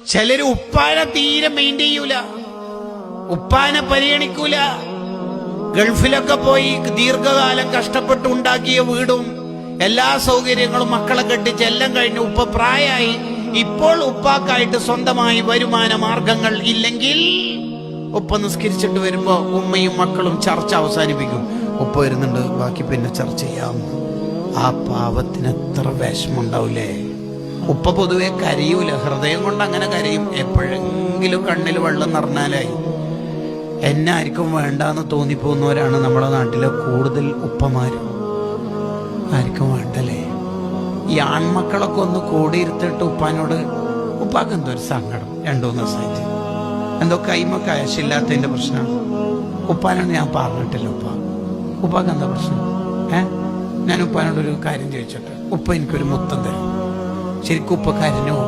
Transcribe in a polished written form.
ചിലര് ഉപ്പാനെ തീരെ മെയിൻറ്റെയിൻ ചെയ്യൂല, ഉപ്പാനെ പരിഗണിക്കൂല. ഗൾഫിലൊക്കെ പോയി ദീർഘകാലം കഷ്ടപ്പെട്ട് ഉണ്ടാക്കിയ വീടും എല്ലാ സൗകര്യങ്ങളും മക്കളെ കെട്ടിച്ച് എല്ലാം കഴിഞ്ഞ് ഉപ്പ പ്രായമായി. ഇപ്പോൾ ഉപ്പാക്കായിട്ട് സ്വന്തമായി വരുമാന മാർഗങ്ങൾ ഇല്ലെങ്കിൽ ഉപ്പ നിസ്കരിച്ചിട്ട് വരുമ്പോ ഉമ്മയും മക്കളും ചർച്ച അവസാനിപ്പിക്കും. ഉപ്പ വരുന്നുണ്ട്, ബാക്കി പിന്നെ ചർച്ച ചെയ്യാം. ആ പാവത്തിന് എത്ര വിഷമുണ്ടാവൂലേ. ഉപ്പ പൊതുവെ കരയൂല, ഹൃദയം കൊണ്ട് അങ്ങനെ കരയും. എപ്പോഴെങ്കിലും കണ്ണിൽ വെള്ളം നിറഞ്ഞാലായി. എന്നെ ആർക്കും വേണ്ടാന്ന് തോന്നിപ്പോകുന്നവരാണ് നമ്മുടെ നാട്ടിലെ കൂടുതൽ ഉപ്പമാരും. ആർക്കും വേണ്ടല്ലേ. ഈ ആൺമക്കളൊക്കെ ഒന്ന് കൂടിയിരുത്തിട്ട് ഉപ്പാനോട്, ഉപ്പാക്ക് എന്തോ ഒരു സങ്കടം, 2-3 ദിവസമായിട്ട് എന്തോ കൈമ കാശില്ലാത്തതിന്റെ പ്രശ്നമാണ്. ഉപ്പാനോട് ഞാൻ പറഞ്ഞിട്ടില്ല, ഉപ്പാക്ക് എന്താ പ്രശ്നം? ഞാൻ ഉപ്പാനോടൊരു കാര്യം ചോദിച്ചോട്ടെ, ഉപ്പ എനിക്കൊരു മുത്തം തരും. ശരിക്കും ഉപ്പ കരഞ്ഞു.